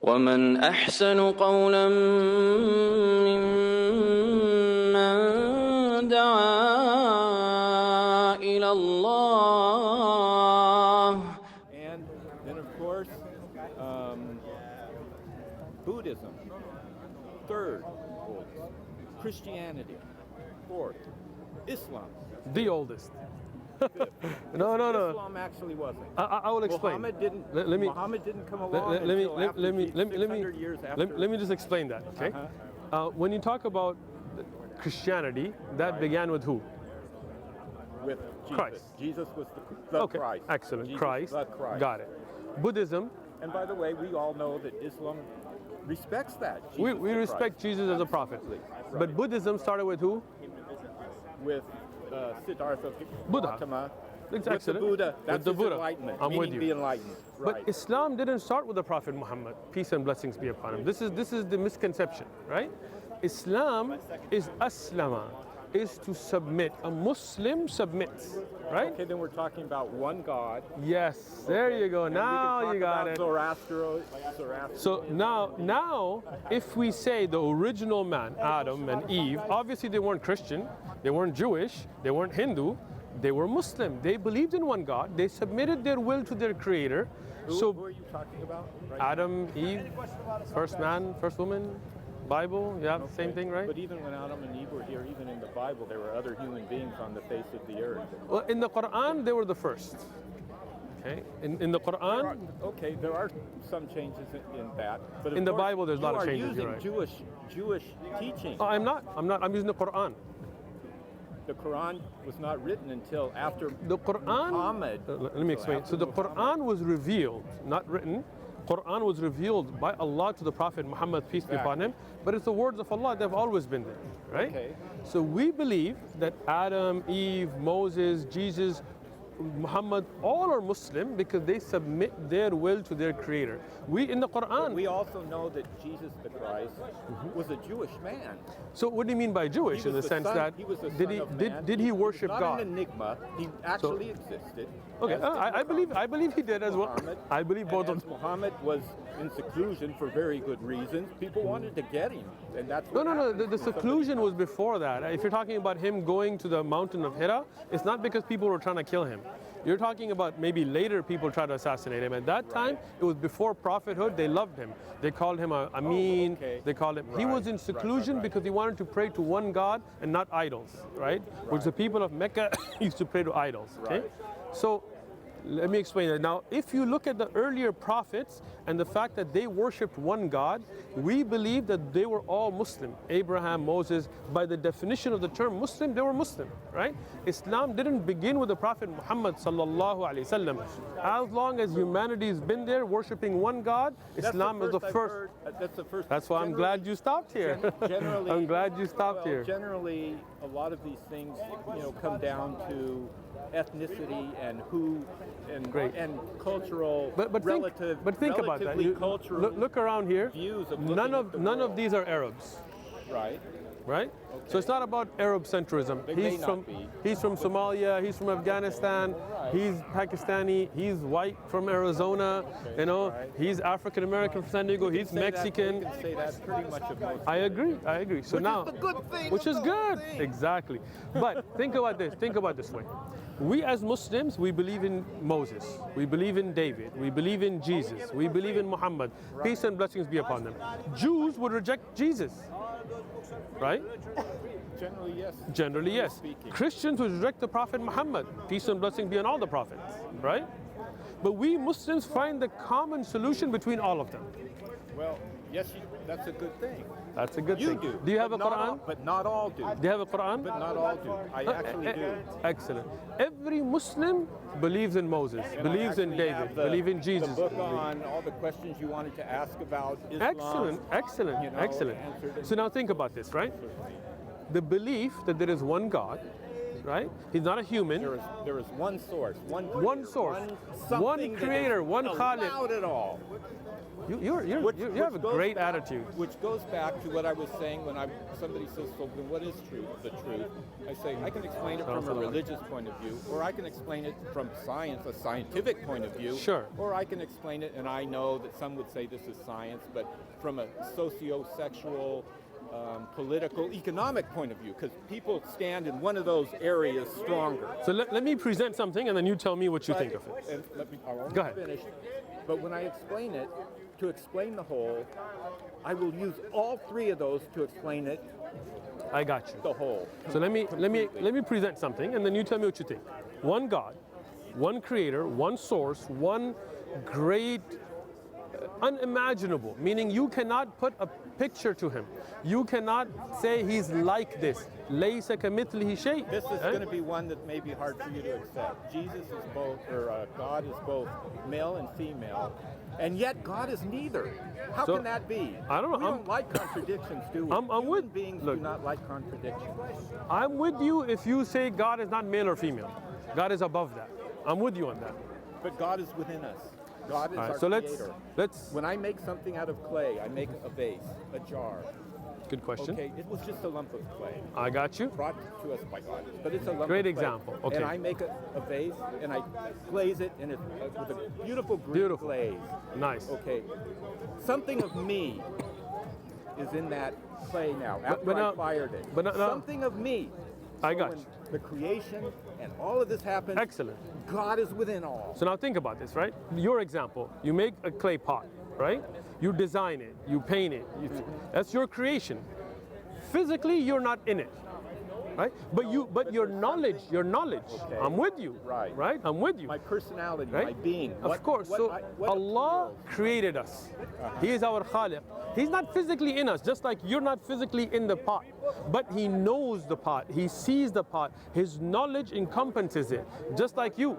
ومن أحسن قولا ممن دعا إلى الله. And then of course, Buddhism, third oldest. Christianity, fourth. Islam, The oldest. fifth. No. Islam actually wasn't. I will explain. Muhammad didn't. Let me come along until after 600 years after. let me just explain that. Okay. When you talk about Christianity, that began with who? With Jesus. Christ. Jesus was the Okay. Christ. Excellent. Jesus, Christ. the Christ. Got it. Buddhism. And by the way, we all know that Islam respects that. We Jesus the respect Christ. Jesus as a prophet. Absolutely. But Right. Buddhism started with who? With Siddhartha Buddha. Gautama. It's With excellent. the Buddha. With That's the his Buddha. enlightenment. I'm with meaning you. the enlightened. Right. But Islam didn't start with the Prophet Muhammad, peace and blessings be upon him. This is the misconception, right? Islam is aslama, is to submit. A Muslim submits, right? Okay, then we're talking about one God. Yes, there you go. And Now we you can talk got it. about Zoroaster. So now, if we say the original man, Adam and Eve, obviously they weren't Christian, they weren't Jewish, they weren't Hindu, they were Muslim. They believed in one God. They submitted their will to their Creator. Who are you talking about? Right now? Adam, Eve, first man, first woman, Bible, yeah, same thing, right? But even when Adam and Eve were here, even in the Bible, there were other human beings on the face of the earth. Well, in the Quran, they were the first. Okay, in the Quran, There are some changes in that. But of In the course, Bible, there's a lot of changes, You you're are right. using Jewish teaching. I'm not. I'm using the Quran. The Quran was not written until after The Quran. Muhammad. Let me explain. So the Quran was revealed, not written. Quran was revealed by Allah to the Prophet Muhammad, peace be upon him. But it's the words of Allah. They've always been there, right? Okay. So we believe that Adam, Eve, Moses, Jesus, Muhammad, all are Muslim because they submit their will to their Creator. We in the Quran. We also know that Jesus the Christ was a Jewish man. So what do you mean by Jewish? He In the was sense son- that he was the did son he of did, man. did he worship was not God? an enigma. He actually existed. Okay, As did I believe he did as well. Muhammad. I believe both And of as them. Muhammad was in seclusion for very good reasons. People wanted to get him, and that's No, what happened The when somebody seclusion was comes. before that. If you're talking about him going to the mountain of Hira, it's not because people were trying to kill him. You're talking about maybe later people tried to assassinate him. At that time, it was before prophethood. They loved him. They called him a Amin. okay. They called him. He was in seclusion because he wanted to pray to one God and not idols, right? Which the people of Mecca used to pray to idols. Okay, so. Let me explain that. Now, if you look at the earlier prophets and the fact that they worshipped one God, we believe that they were all Muslim. Abraham, Moses, by the definition of the term Muslim, they were Muslim, right? Islam didn't begin with the Prophet Muhammad sallallahu alaihi wasallam. As long as humanity's been there worshipping one God, Islam is the I've first. heard- that's the first. That's why I'm glad you stopped here. Generally, I'm glad you stopped here. Generally, a lot of these things, come down to ethnicity and who and Great. and cultural But think about that. relatively cultural Look around here. views of None looking of at the none of world. these are Arabs, right. right? So it's not about Arab centrism. They may He's not from be. he's from Somalia. He's from Afghanistan. He's Pakistani. He's white from Arizona. right. He's African American from San Diego. He's Say that- Mexican. we can say that pretty much of most. I agree. So Which now, is the good thing which of is the good, whole thing. exactly. But think about this. Think about this way. We as Muslims, we believe in Moses. We believe in David. We believe in Jesus. We believe in Muhammad. Peace and blessings be upon them. Jews would reject Jesus, right? Generally, yes. Generally, yes. Speaking. Christians would reject the Prophet Muhammad. Peace and blessings be on all the prophets, right? But we Muslims find the common solution between all of them. Well, yes, that's a good thing. That's a good You thing. do. Do you have a but not Quran? all- but not all do. Do you have a Quran? But not all do. I actually do. Excellent. Every Muslim believes in Moses, And believes I in actually David, have believes in Jesus. The book on all the questions you wanted to ask about Islam. Excellent. answered. So now think about this, right? The belief that there is one God, right? He's not a human. There is one source, one One source, something one that is creator, one allowed Khaliq. it all. You have a goes great back- attitude. Which goes back to what I was saying when somebody says, so then what is truth? The truth. I say, I can explain it from a religious point of view, or I can explain it from science, a scientific point of view. Sure. Or I can explain it, and I know that some would say this is science, but from a socio-sexual, political, economic point of view, because people stand in one of those areas stronger. So let me present something, and then you tell me what you think of it. And I'll Go ahead. finish. But when I explain it, to explain the whole, I will use all three of those to explain it, I got you. the whole. So let me present something, and then you tell me what you think. One God, one creator, one source, one great, unimaginable, meaning you cannot put a picture to him. You cannot say he's like this. لَيْسَ كَمِثْلِهِ شَيْءٍ. This is going to be one that may be hard for you to accept. Jesus is both, or God is both male and female, and yet God is neither. How can that be? I don't know. We don't like contradictions, do we? I'm Human with- beings look. do not like contradictions. I'm with you if you say God is not male or female. God is above that. I'm with you on that. But God is within us. God is All right, our so creator. let's. When I make something out of clay, I make a vase, a jar. Good question. Okay, it was just a lump of clay. I got you. Brought to us by God, but it's a lump Great of clay. example. Okay. And I make a vase and I glaze it in with a beautiful green Beautiful. glaze. Nice. Okay, something of me is in that clay now. After but now- I fired it, but now- something of me. I So got when you. the creation and all of this happens. Excellent. God is within all. So now think about this, right? Your example, you make a clay pot, right? You design it, you paint it. That's your creation. Physically, you're not in it, right? But your knowledge, Okay. I'm with you, Right. I'm with you, My personality, right? my being. Of course. So Allah created us. He is our Khaliq. He's not physically in us, just like you're not physically in the pot. But He knows the pot. He sees the pot. His knowledge encompasses it, just like you.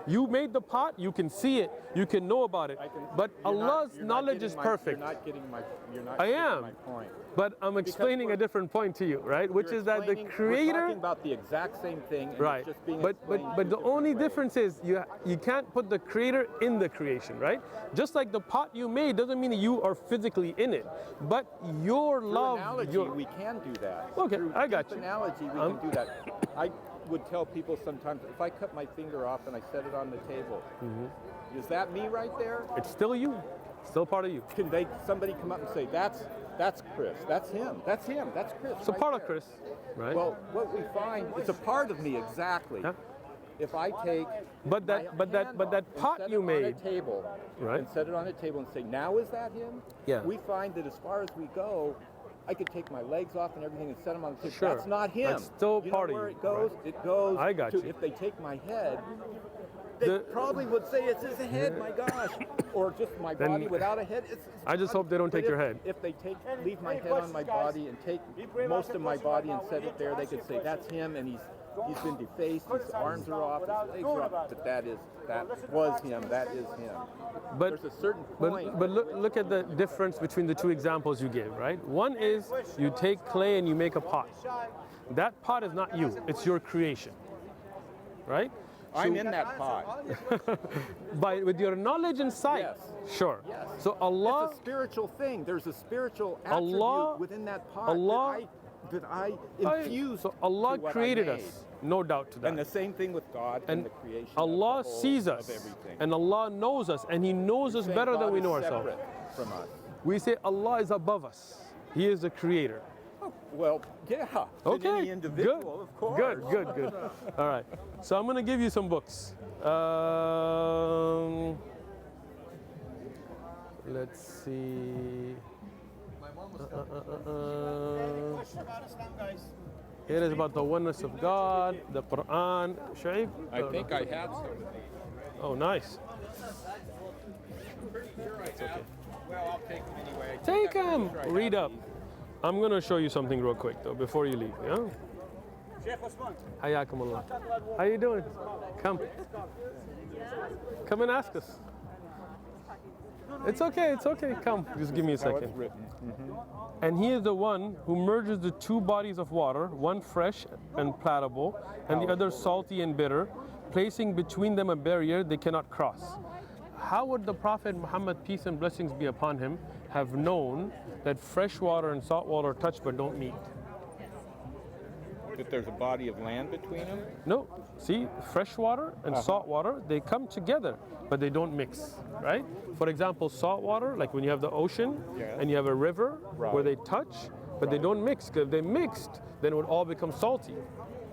You made the pot, you can see it, you can know about it. But Allah's knowledge is perfect. You're not getting my. You're not I getting am. my point. But I'm explaining a different point to you, right? Which You're is that the explaining- We're creator, talking about the exact same thing, and right? it's just being But explained the two different only ways. difference is you can't put the creator in the creation, right? Just like the pot you made doesn't mean that you are physically in it, but your Through love, analogy, your we can do that. Okay, Through I got deep you. Analogy, we can do that. I would tell people sometimes if I cut my finger off and I set it on the table, Mm-hmm. is that me right there? it's still you, still part of you. Can somebody come up and say that's Chris, that's him, that's Chris? It's a right part of there." Chris, right? Well, what we find, it's a part of me exactly. Yeah. If I take But that- my but that- hand but that off and pot set you it made- on a table, Right. and set it on a table and say, now is that him? Yeah. We find that as far as we go, I could take my legs off and everything and set them on the table. Sure. That's not him. That's still you part know of where you, it goes? right. It goes I got to, you. if they take my head, they The- probably would say it's his head, my gosh. Or just my Then- body without a head. It's I just hope they don't but take your head. If they leave my head on my body and take most of my body and set it there, they could say that's him, and he's been defaced, his arms are off, his legs are off, but that was him, that is him. But There's a certain point. But look at the difference between the two examples you gave, right? One is you take clay and you make a pot. That pot is not you, it's your creation, right? I'm in that pot. With your knowledge and sight, Yes. sure. Yes. So Allah, It's a spiritual thing. There's a spiritual attribute Allah- within that pot Allah- that I infuse. so Allah to what I created made. us, no doubt to that. And the same thing with God and, And the creation. Allah of the whole, sees of us, everything. and Allah knows us, and He knows us Saying better God than we is know ourselves. separate from us. We say Allah is above us. He is the creator. Well, yeah. than Okay, Any individual, good, of course. good. All right, so I'm gonna give you some books. Let's see. Here is about the oneness of God, the Quran. Shaib? I think I had some. Oh, nice. Well, I'll take them anyway. Take them. Read up. I'm gonna show you something real quick though before you leave. Yeah. Hayakum Allah. How you doing? Come and ask us. It's okay. Come, just give me a How it's second. written. And He is the one who merges the two bodies of water, one fresh and palatable, and the other salty and bitter, placing between them a barrier they cannot cross. how would the Prophet Muhammad, peace and blessings be upon him, have known that fresh water and salt water touch but don't meet? That there's a body of land between them? No. See, fresh water and salt water, they come together, but they don't mix, right? For example, salt water, like when you have the ocean and you have a river where they touch, but they don't mix. Because if they mixed, then it would all become salty,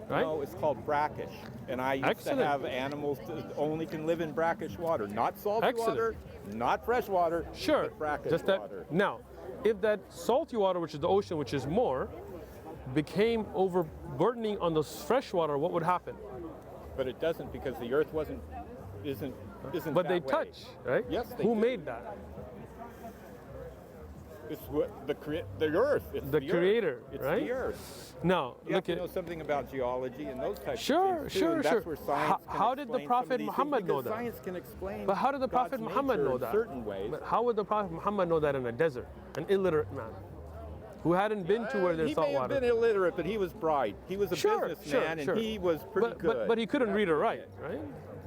right? No, it's called brackish. And I used to have animals that only can live in brackish water. Not salty water, not fresh water, Sure. but brackish Just that. water. Now, if that salty water, which is the ocean, which is more, became overburdening on the fresh water, what would happen? But it doesn't, because the earth isn't But they that way. touch, right? Yes, they Who do. made that? It's what the earth. It's The the creator, earth. It's right? the earth. Now, You have look to at know something about geology and those types Sure, of things too, sure, and sure. that's where science How can did the explain some Prophet of these Muhammad things, know because that? Science can explain. But how did the God's Prophet Muhammad nature know in that? certain ways. But how would the Prophet Muhammad know that in a desert? An illiterate man who hadn't been to where there's salt He may have water. been illiterate, but he was bright. He was a businessman, and he was pretty good. But he couldn't read or write, right?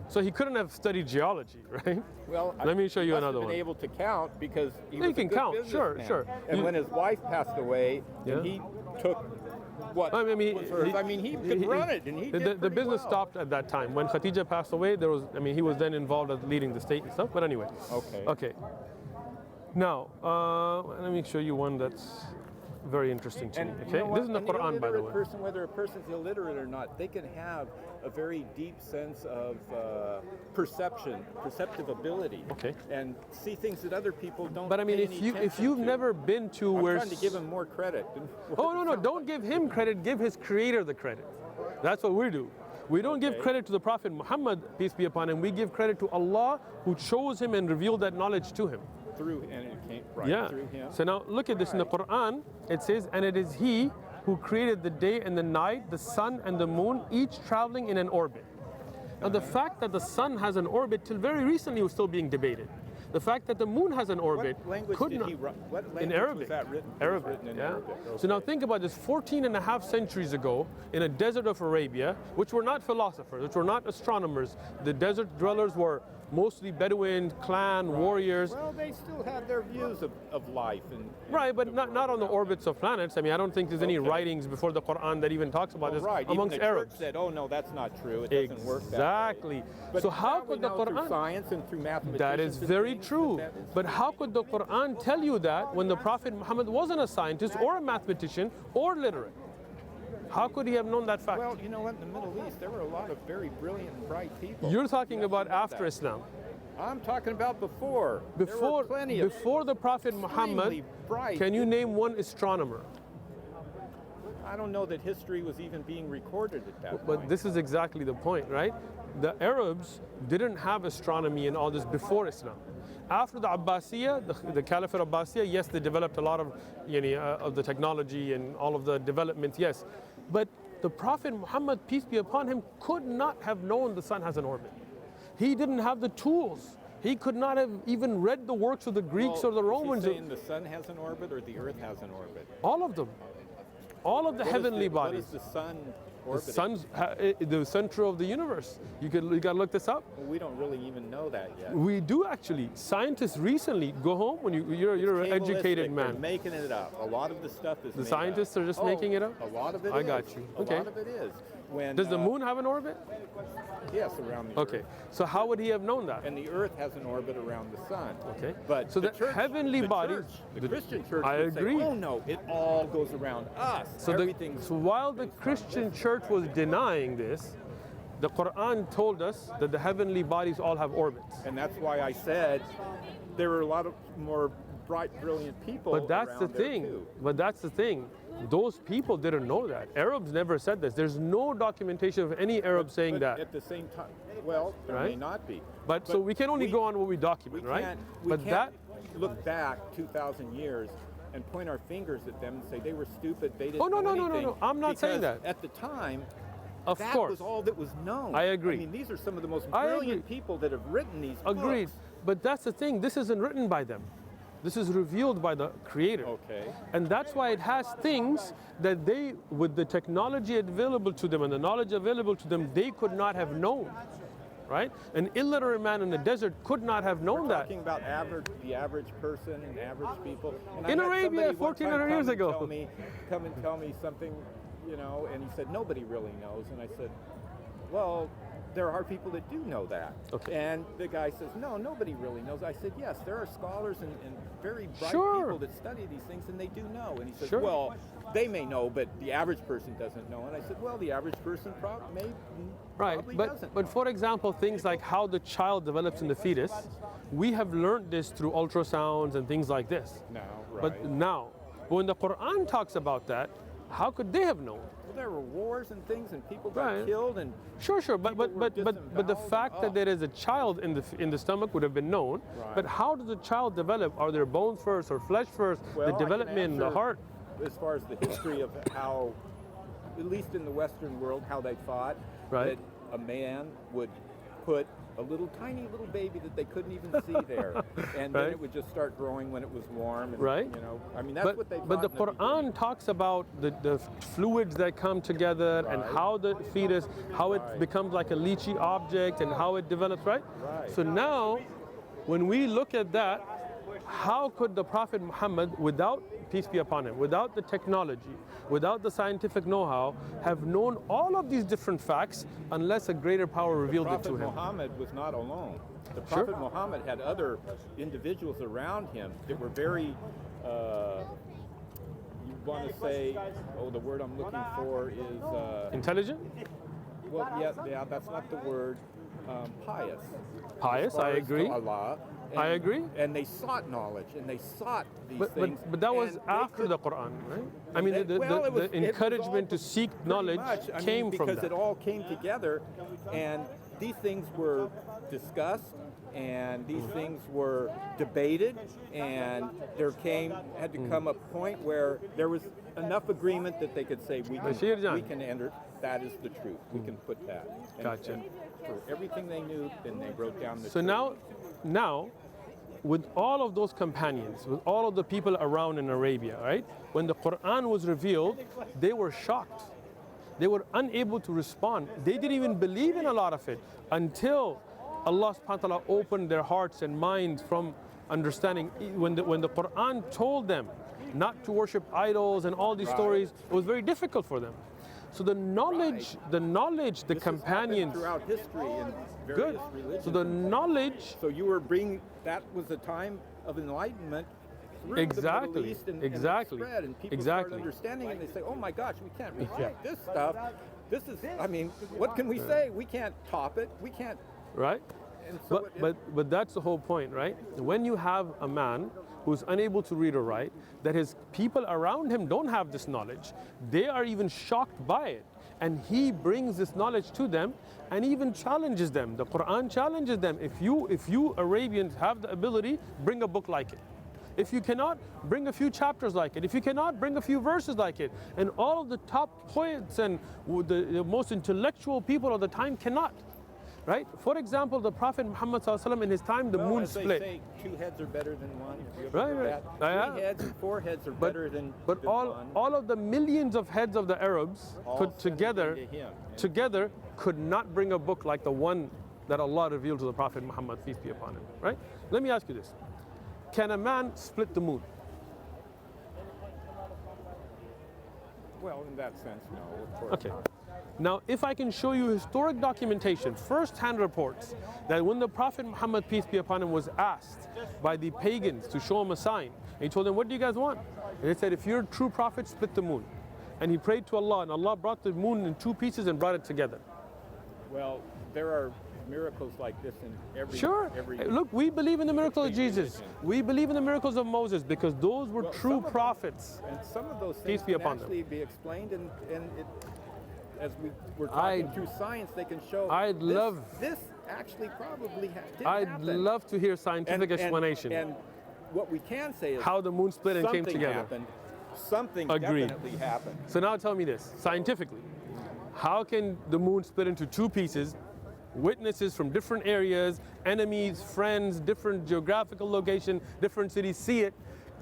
So he couldn't have studied geology, right? Well, let me show you he must another have one. been able to count because he Yeah, was you can a good count. Sure, businessman. sure. And You- when his wife passed away, Yeah. and he took what I mean, was hers, he could run it, and he did the pretty business well. stopped at that time. When Khadija passed away, he was then involved in leading the state and stuff. But anyway. Okay. Okay. Now, let me show you one that's very interesting to me. And you Okay, know this is in the An Quran, by the illiterate way. person, whether a person's illiterate or not, they can have a very deep sense of perceptive ability, Okay. and see things that other people don't. But I mean, pay if any you've attention to. never been to I'm where trying to give him more credit. Oh, no, don't give him credit, give his creator the credit. That's what we do. We don't give credit to the Prophet Muhammad, peace be upon him. We give credit to Allah who chose him and revealed that knowledge to him. Through, and it came through him. So now look at this in the Quran. It says, and it is he who created the day and the night, the sun and the moon, each traveling in an orbit. Now the fact that the sun has an orbit till very recently was still being debated. The fact that the moon has an orbit What language could did not, he write? What language in Arabic. was that written? It was Arabic, written in yeah. Arabic. So now Okay. think about this, 14 and a half centuries ago in a desert of Arabia, which were not philosophers, which were not astronomers. The desert dwellers were mostly Bedouin, clan, warriors. Well, they still had their views of life. Right, but not on the orbits of planets. I mean, I don't think there's any Okay. writings before the Quran that even talks about this Right. amongst Even the Arabs. church said, "Oh no, that's not true. It doesn't work that way." Exactly. But So how now we could the know through Quran? science and through mathematics? That is very true. But how could the Quran tell you that when the Prophet Muhammad wasn't a scientist or a mathematician or literate? How could he have known that fact? Well, you know what? In the Middle East, there were a lot of very brilliant and bright people. You're talking You about have to know after that. Islam. I'm talking about before. There were plenty of Before the Prophet Muhammad, extremely bright. can you name one astronomer? I don't know that history was even being recorded at that But point. this is exactly the point, right? The Arabs didn't have astronomy and all this before Islam. After the Abbasiyya, the Caliphate Abbasiyya, yes, they developed a lot of the technology and all of the developments, yes. But the Prophet Muhammad, peace be upon him, could not have known the sun has an orbit. He didn't have the tools. He could not have even read the works of the Greeks or the Romans. Is he saying the sun has an orbit or the earth has an orbit? All of them. All of the heavenly bodies. What is the sun The orbiting? sun's the center of the universe. You got to look this up. Well, we don't really even know that yet. We do actually. Scientists recently go home when you're an educated Cabalistic. They're man. making it up. A lot of the stuff is The made scientists up. are just making it up? A lot of it I is. got you. A Okay. lot of it is. When, Does the moon have an orbit? Yes, around the Okay. earth. So how would he have known that? And the earth has an orbit around the sun. Okay. But So the the church, heavenly the bodies. church, the Christian church I would agree. say, "Oh no, it all goes around us. So, Everything's so while the Christian church was denying this, the Quran told us that the heavenly bodies all have orbits. And that's why I said there were a lot of more bright, brilliant people. But that's the around there, thing. too. But that's the thing. Those people didn't know that. Arabs never said this. There's no documentation of any Arab saying But that. at the same time, well, there may Right? not be. But so we can only go on what we We document, right? can't, But that look back 2,000 years and point our fingers at them and say they were stupid. They didn't Oh, no, know no, no, no, anything. no. I'm not saying Because that. At the time, Of that course. was all that was known. I agree. I mean, these are some of the most I brilliant agree. people that have written these Agreed. books. But that's the thing. This isn't written by them. This is revealed by the Creator. Okay. And that's why it has things that they, with the technology available to them and the knowledge available to them, they could not have known. right? An illiterate man in the desert could not have known that. Talking about the average person and average people. And In I had Arabia, somebody one time 1400 years ago. Come and tell me something, you know, and he said, nobody really knows. And I said, well, there are people that do know that. Okay. And the guy says, no, nobody really knows. I said, yes, there are scholars and very bright Sure. people that study these things, and they do know. And he says, Sure. well, they may know, but the average person doesn't know. And I said, well, the average person probably doesn't But know. for example, things like how the child develops in the fetus, we have learned this through ultrasounds and things like this. No, right. But when the Quran talks about that, how could they have known? Well, there were wars and things, and people got Right. killed, and Sure, but People were the disemboweled. fact that there is a child in the stomach would have been known. Right. But how does the child develop? Are there bones first or flesh first? well, the I can development in the answer heart. as far as the history of how, at least in the Western world, how they thought Right. that a man would put a tiny little baby that they couldn't even see there, and then Right. it would just start growing when it was warm. And, Right. You know, I mean, that's what they thought. But the in beginning. Quran talks about the fluids that come together and Right. how the fetus, how it Right. becomes like a lychee object and how it develops, right? Right. So now, when we look at that, how could the Prophet Muhammad, without, peace be upon him, without the technology, without the scientific know-how, have known all of these different facts unless a greater power revealed it to Prophet him? Muhammad was not alone. The Sure. Prophet Muhammad had other individuals around him that were very, you want to say, the word I'm looking for is, Intelligent? well, yeah, that's not the word, pious. Pious, As far I as to agree. Allah. I agree. And they sought knowledge, and they sought these But things. that was and they after could- the Quran, right? I mean, Well, it was- the it was encouragement all to seek pretty knowledge much. I mean, came from because that. it all came together, and these things were discussed, and these things were debated, and had to come a point where there was enough agreement that they could say Bashir Jan. we can enter. That is the truth. We can put that. And, Gotcha. and for everything they knew, then they wrote down the So truth. now, with all of those companions, with all of the people around in Arabia, right? When the Quran was revealed, they were shocked. They were unable to respond. They didn't even believe in a lot of it until Allah subhanahu wa ta'ala opened their hearts and minds from understanding. When the Quran told them not to worship idols and all these Right. stories, it was very difficult for them. So the knowledge, the This has happened companions, throughout history in good. various religions. So the knowledge, So you were that was a time of enlightenment through Exactly, the Middle East and exactly, and it spread, and people exactly. started understanding, and they say, oh my gosh, we can't reject this stuff. This is, I mean, what can we say? We can't top it. We can't. right? And so But that's the whole point, right? When you have a man who's unable to read or write, that his people around him don't have this knowledge, they are even shocked by it. And he brings this knowledge to them and even challenges them. The Quran challenges them. If you Arabians have the ability, bring a book like it. If you cannot, bring a few chapters like it. If you cannot, bring a few verses like it. And all of the top poets and the most intellectual people of the time cannot. Right? For example, the Prophet Muhammad ﷺ in his time, the moon as they split. say, 2 heads are better than one. You ever Right, heard right. that? Yeah. 3 heads and 4 heads are But, better than but than all, one. all of the millions of heads of the Arabs All put sent together, to him. together could not bring a book like the one that Allah revealed to the Prophet Muhammad, peace be upon him. Right? Let me ask you this. Can a man split the moon? Well, in that sense, no, of course Okay. not. Now, if I can show you historic documentation, first-hand reports, that when the Prophet Muhammad, peace be upon him, was asked by the pagans to show him a sign, and he told them, what do you guys want? And they said, if you're a true prophet, split the moon. And he prayed to Allah, and Allah brought the moon in 2 pieces and brought it together. Well, there are miracles like this in every. Sure. Every, Hey, look, we believe in the miracle of big Jesus. religion. We believe in the miracles of Moses because those were Well, true some of them- prophets. And some of those Peace things be can upon them. actually be explained, and it, as we're talking through science, they can show. This actually probably didn't I'd happen. love to hear scientific explanation. And what we can say is how the moon split and came something together. happened. Something Agreed. definitely happened. So now tell me this, scientifically, how can the moon split into 2 pieces, witnesses from different areas, enemies, friends, different geographical location, different cities see it,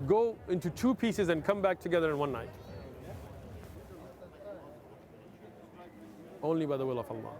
go into 2 pieces and come back together in one night? Only by the will of Allah.